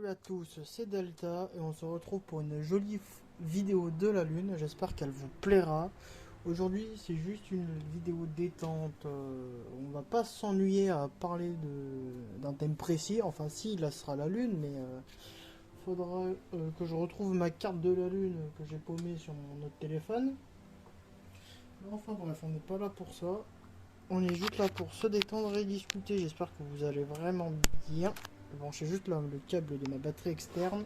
Salut à tous, c'est Delta et on se retrouve pour une jolie vidéo de la Lune. J'espère qu'elle vous plaira. Aujourd'hui, c'est juste une vidéo détente. On va pas s'ennuyer à parler d'un thème précis. Enfin, si, là sera la Lune, mais faudra que je retrouve ma carte de la Lune que j'ai paumée sur mon autre téléphone. Enfin bref, on n'est pas là pour ça. On est juste là pour se détendre et discuter. J'espère que vous allez vraiment bien. Bon, c'est juste là le câble de ma batterie externe.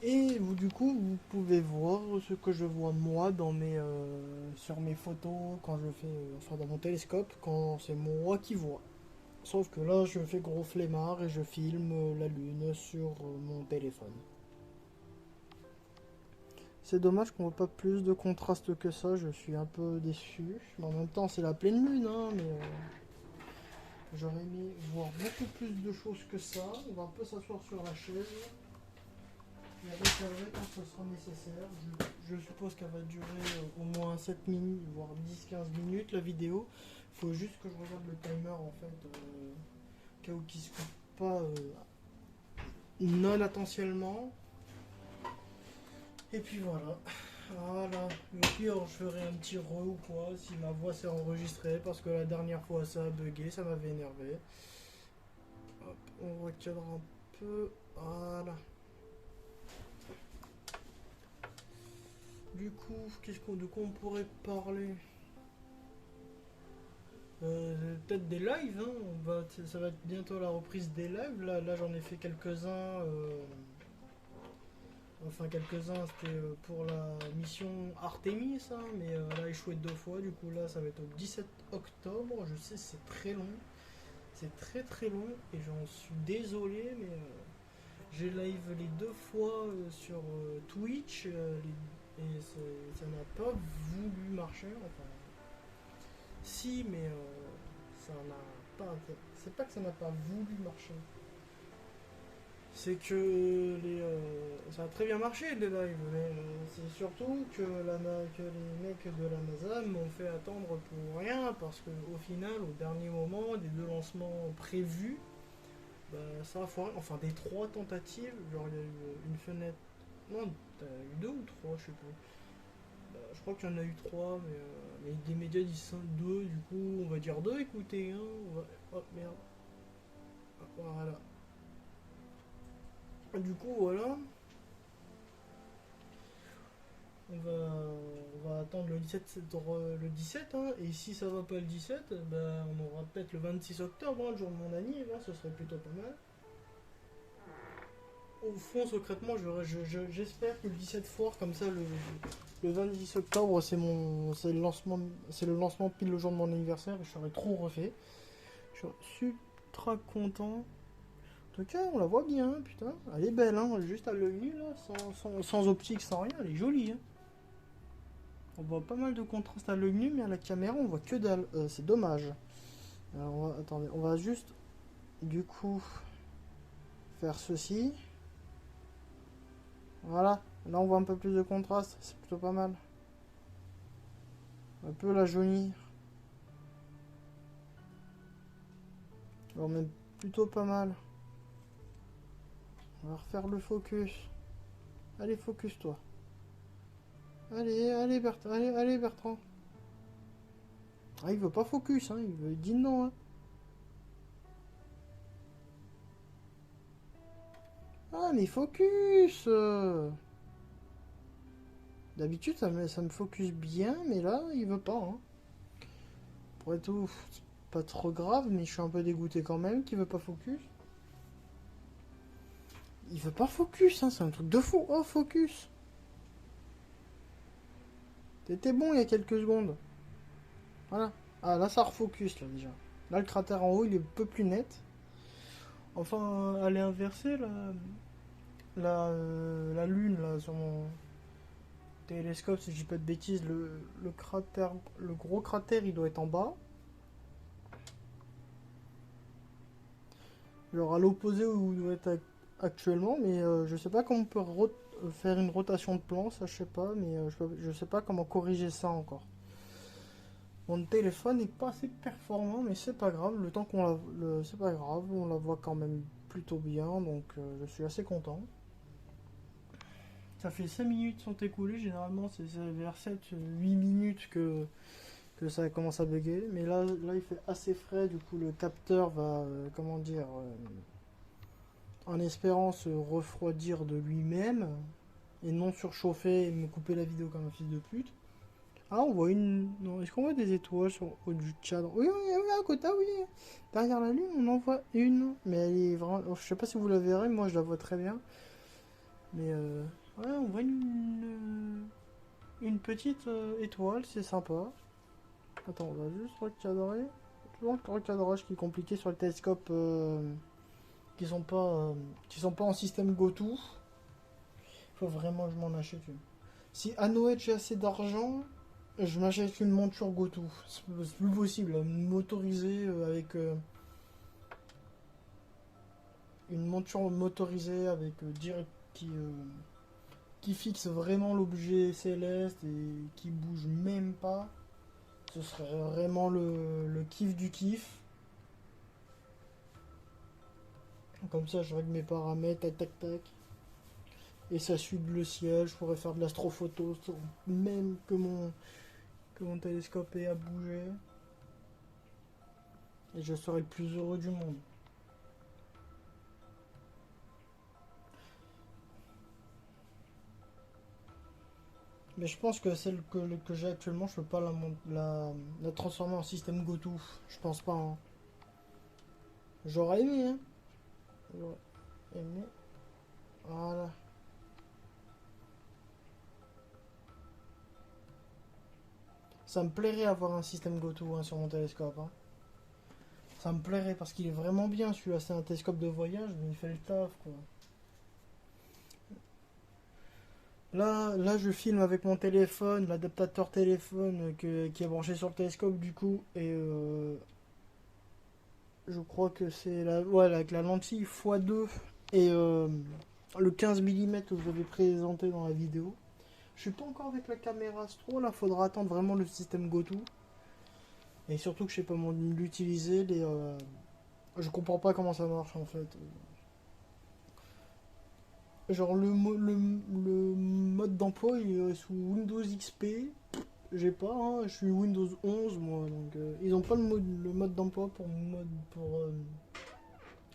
Et vous, du coup, vous pouvez voir ce que je vois moi sur mes photos quand je fais, enfin dans mon télescope, quand c'est moi qui vois. Sauf que là, je fais gros flemmard et je filme la lune sur mon téléphone. C'est dommage qu'on voit pas plus de contraste que ça, je suis un peu déçu. Mais en même temps, c'est la pleine lune, hein, mais j'aurais aimé voir beaucoup plus de choses que ça. On va un peu s'asseoir sur la chaise et réserver quand ce sera nécessaire. Je suppose qu'elle va durer au moins 7 minutes, voire 10-15 minutes la vidéo. Il faut juste que je regarde le timer en fait, cas où qu'il se coupe pas non intentionnellement. Et puis voilà. Voilà. Le pire, je ferai un petit ou quoi si ma voix s'est enregistrée parce que la dernière fois ça a bugué, ça m'avait énervé. Hop, on recadre un peu. Voilà. Du coup, de quoi on pourrait parler? Peut-être des lives, hein. Ça va être bientôt la reprise des lives. Là j'en ai fait quelques-uns. Enfin, quelques-uns, c'était pour la mission Artemis, hein, mais elle a échoué 2 fois. Du coup, là, ça va être au 17 octobre. Je sais, c'est très long. C'est très très long et j'en suis désolé, mais j'ai live les 2 fois sur Twitch et ça n'a pas voulu marcher. Enfin, si, mais ça n'a pas. C'est pas que ça n'a pas voulu marcher. C'est que ça a très bien marché les lives, mais c'est surtout que les mecs de la NASA m'ont fait attendre pour rien parce qu'au final, au dernier moment, des 2 lancements prévus, bah, ça a foiré. Enfin, des 3 tentatives, genre il y a eu une fenêtre. Non, t'as eu 2 ou 3, je sais plus. Bah, je crois qu'il y en a eu 3, mais des médias disent 2, du coup, on va dire 2, écoutez, hein. Oh merde. Ah, voilà. Du coup, voilà. On va attendre le 17, hein, et si ça va pas le 17, ben, on aura peut-être le 26 octobre, hein, le jour de mon anniv, hein, ce serait plutôt pas mal. Au fond, secrètement, j'espère que le 17 foire, comme ça le 26 octobre, c'est le lancement pile le jour de mon anniversaire, et je serais trop refait. Je suis ultra content. En tout cas, on la voit bien, putain. Elle est belle, hein, juste à l'œil nu, là, sans optique, sans rien, elle est jolie, hein. On voit pas mal de contraste à l'œil nu, mais à la caméra, on voit que dalle. C'est dommage. Alors, attendez, on va juste, du coup, faire ceci. Voilà. Là, on voit un peu plus de contraste. C'est plutôt pas mal. Un peu la jaunir. Alors, même plutôt pas mal. On va refaire le focus. Allez, focus, toi. Allez, Bertrand. Allez, Bertrand. Ah, il veut pas focus, hein. Il dit non, hein. Ah, mais focus D'habitude, ça me focus bien, mais là, il veut pas, hein. Pour être tout, c'est pas trop grave, mais je suis un peu dégoûté quand même qu'il veut pas focus. Il veut pas focus, hein, c'est un truc de fou. Oh, focus. T'étais bon il y a quelques secondes. Voilà. Ah, là, ça refocus, là, déjà. Là, le cratère en haut, il est un peu plus net. Enfin, elle est inversée, la lune, là, sur mon télescope, si je dis pas de bêtises. Le gros cratère, il doit être en bas. Genre à l'opposé où il doit être actuellement, mais je sais pas comment on peut faire une rotation de plan, ça je sais pas, mais je sais pas comment corriger ça encore. Mon téléphone n'est pas assez performant, mais c'est pas grave, le temps c'est pas grave, on la voit quand même plutôt bien, donc je suis assez content. Ça fait 5 minutes sont écoulées, généralement c'est vers 7-8 minutes que ça commence à bugger. Mais là il fait assez frais, du coup le capteur va, comment dire, en espérant se refroidir de lui-même et non surchauffer et me couper la vidéo comme un fils de pute. Ah, on voit une. Non, est-ce qu'on voit des étoiles sur haut du cadre? Oui, oui, oui, à côté, oui. Derrière la lune, on en voit une. Mais elle est vraiment. Je sais pas si vous la verrez, moi je la vois très bien. Mais ouais, on voit une petite étoile, c'est sympa. Attends, on va juste recadrer. Toujours le recadrage qui est compliqué sur le télescope qui sont pas en système GoTo. Faut vraiment que je m'en achète une. Si à Noël j'ai assez d'argent, je m'achète une monture GoTo. C'est plus possible, motorisée avec une monture motorisée avec direct qui fixe vraiment l'objet céleste et qui bouge même pas. Ce serait vraiment le kiff du kiff. Comme ça, je règle mes paramètres, tac tac tac. Et ça suit le ciel. Je pourrais faire de l'astrophoto même que mon télescope ait à bouger. Et je serai le plus heureux du monde. Mais je pense que celle que j'ai actuellement, je peux pas la transformer en système GoTo. Je pense pas. Hein. J'aurais aimé, hein. J'aurais aimé. Voilà. Ça me plairait avoir un système GoTo hein, sur mon télescope. Hein. Ça me plairait parce qu'il est vraiment bien celui-là. C'est un télescope de voyage, mais il fait le taf quoi. Là, je filme avec mon téléphone, l'adaptateur téléphone qui est branché sur le télescope du coup. Et je crois que c'est avec la lentille x2 et le 15 mm que je vous avais présenté dans la vidéo. Je suis pas encore avec la caméra Astro, là faudra attendre vraiment le système GoTo. Et surtout que je sais pas l'utiliser, je comprends pas comment ça marche en fait. Genre le mode d'emploi il est sous Windows XP, j'ai pas, hein, je suis Windows 11 moi, donc ils ont pas le mode d'emploi pour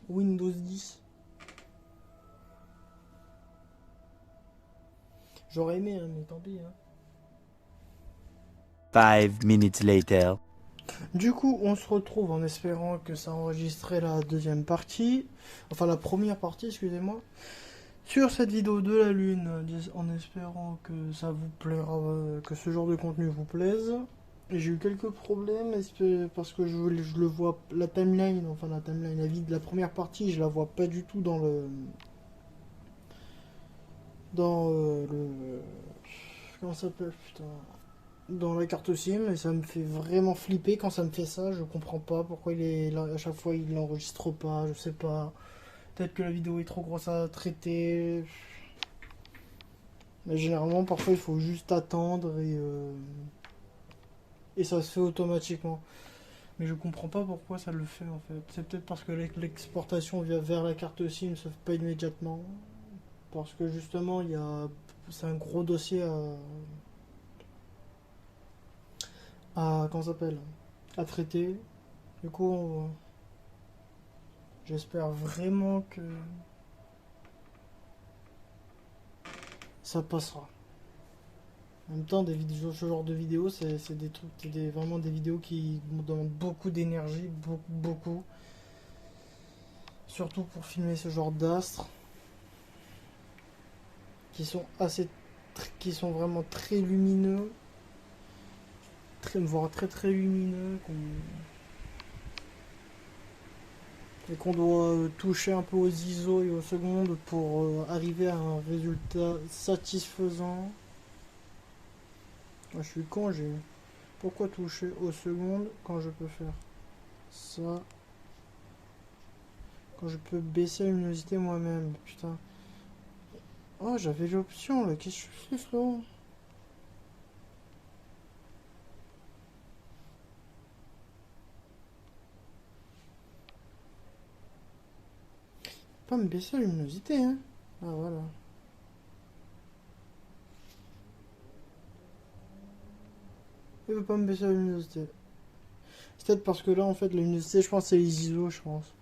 Windows 10. J'aurais aimé, hein, mais tant pis. Hein. 5 minutes later. Du coup, on se retrouve en espérant que ça enregistrait la deuxième partie, enfin la première partie, excusez-moi, sur cette vidéo de la Lune, en espérant que ça vous plaira, que ce genre de contenu vous plaise. J'ai eu quelques problèmes parce que je le vois, la timeline, enfin la timeline, la première partie, je la vois pas du tout dans le, comment ça s'appelle, putain, dans la carte SIM et ça me fait vraiment flipper quand ça me fait ça. Je comprends pas pourquoi il est là, à chaque fois il l'enregistre pas, je sais pas. Peut-être que la vidéo est trop grosse à traiter. Mais généralement, parfois il faut juste attendre et ça se fait automatiquement. Mais je comprends pas pourquoi ça le fait en fait. C'est peut-être parce que l'exportation vers la carte SIM se fait pas immédiatement. Parce que justement, c'est un gros dossier comment ça s'appelle, à traiter. Du coup, j'espère vraiment que ça passera. En même temps, ce genre de vidéos, c'est des trucs, vraiment des vidéos qui me demandent beaucoup d'énergie, beaucoup, beaucoup. Surtout pour filmer ce genre d'astres, qui sont qui sont vraiment très lumineux, voire très très lumineux, et qu'on doit toucher un peu aux ISO et aux secondes pour arriver à un résultat satisfaisant. Moi, je suis con, pourquoi toucher aux secondes quand je peux faire ça, quand je peux baisser la luminosité moi-même, putain. Oh, j'avais l'option là, qu'est-ce que je fais, frérot? Pas me baisser la luminosité, hein. Ah voilà. Il veut pas me baisser la luminosité. C'est peut-être parce que là, en fait, la luminosité, je pense, c'est les ISO, je pense.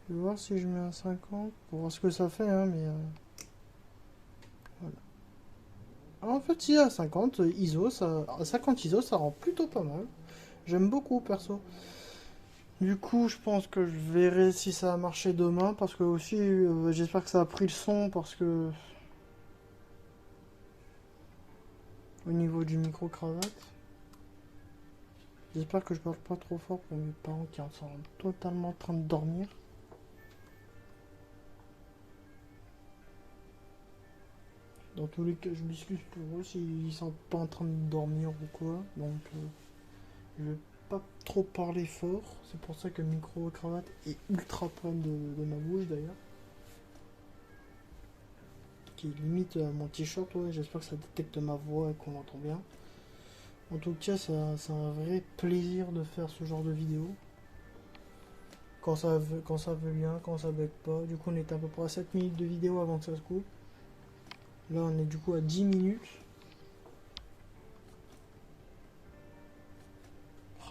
Je vais voir si je mets un 50 pour voir ce que ça fait, hein, mais... voilà. Alors, en fait, si à 50 ISO, à 50 ISO, ça rend plutôt pas mal. J'aime beaucoup, perso. Du coup, je pense que je verrai si ça a marché demain, parce que aussi, j'espère que ça a pris le son, parce que... Au niveau du micro-cravate. J'espère que je parle pas trop fort pour mes parents qui sont totalement en train de dormir. Dans tous les cas, je m'excuse pour eux s'ils sont pas en train de dormir ou quoi. Donc, je vais pas trop parler fort. C'est pour ça que le micro-cravate est ultra près de ma bouche d'ailleurs. Qui limite mon t-shirt, ouais. J'espère que ça détecte ma voix et qu'on l'entend bien. En tout cas, c'est un vrai plaisir de faire ce genre de vidéo. Quand ça veut bien, quand ça bug pas. Du coup, on est à peu près à 7 minutes de vidéo avant que ça se coupe. Là, on est du coup à 10 minutes.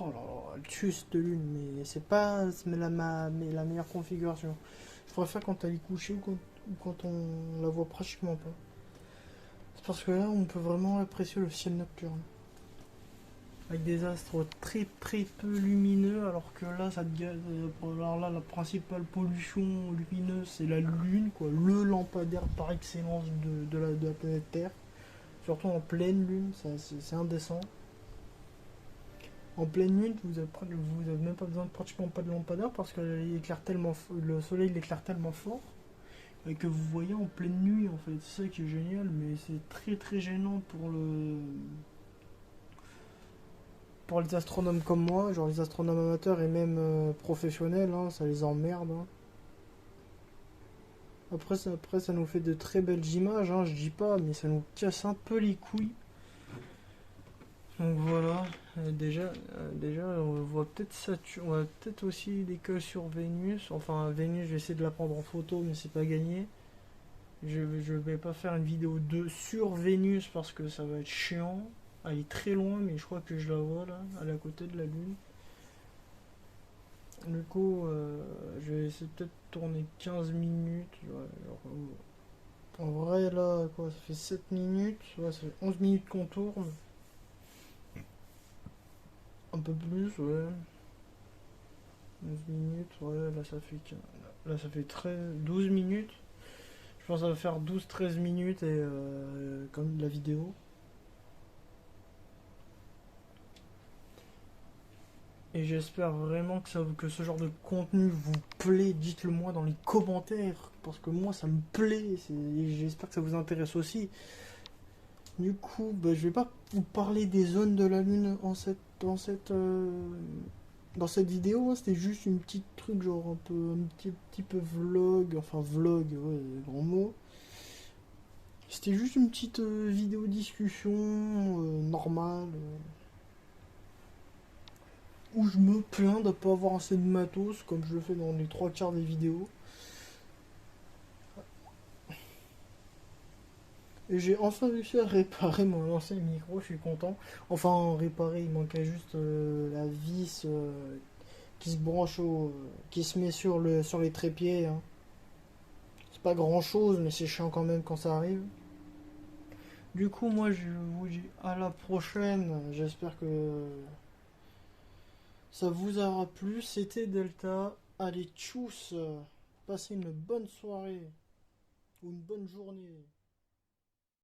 Oh là là, elle tue cette lune, mais c'est pas la meilleure configuration. Je préfère quand elle est couchée ou quand on la voit pratiquement pas. C'est parce que là, on peut vraiment apprécier le ciel nocturne. Avec des astres très très peu lumineux, alors que là, alors là, la principale pollution lumineuse, c'est la Lune, quoi, le lampadaire par excellence de la planète Terre. Surtout en pleine Lune, c'est indécent. En pleine Lune, vous avez même pas besoin de pratiquement pas de lampadaire parce que le soleil l'éclaire tellement fort et que vous voyez en pleine nuit, en fait. C'est ça qui est génial, mais c'est très très gênant pour les astronomes comme moi, genre les astronomes amateurs et même professionnels, hein, ça les emmerde, hein. Après, ça nous fait de très belles images, hein, je dis pas, mais ça nous casse un peu les couilles. Donc voilà, déjà on voit peut-être Saturne, on voit peut-être aussi des cas sur Vénus. Enfin, Vénus, je vais essayer de la prendre en photo, mais c'est pas gagné. Je vais pas faire une vidéo sur Vénus parce que ça va être chiant. Elle est très loin, mais je crois que je la vois là, elle est à côté de la Lune. Du coup, je vais essayer peut-être de tourner 15 minutes. Ouais, en vrai, là, quoi, ça fait 7 minutes. Ouais, ça fait 11 minutes qu'on tourne. Un peu plus, ouais. 11 minutes, ouais, là ça fait 12 minutes. Je pense que ça va faire 12-13 minutes et comme la vidéo. Et j'espère vraiment que ce genre de contenu vous plaît. Dites-le moi dans les commentaires. Parce que moi ça me plaît. Et j'espère que ça vous intéresse aussi. Du coup, bah, je vais pas vous parler des zones de la Lune dans cette vidéo, hein. C'était juste une petite truc, genre un petit peu vlog, enfin vlog, ouais, grand mot. C'était juste une petite vidéo discussion normale où je me plains de pas avoir assez de matos comme je le fais dans les trois quarts des vidéos. Et j'ai enfin réussi à réparer mon ancien micro, je suis content. Enfin, réparer, il manquait juste la vis qui se branche qui se met sur les trépieds, hein. C'est pas grand chose, mais c'est chiant quand même quand ça arrive. Du coup, moi, je vous dis à la prochaine. J'espère que ça vous aura plu. C'était Delta. Allez, tchuss. Passez une bonne soirée ou une bonne journée.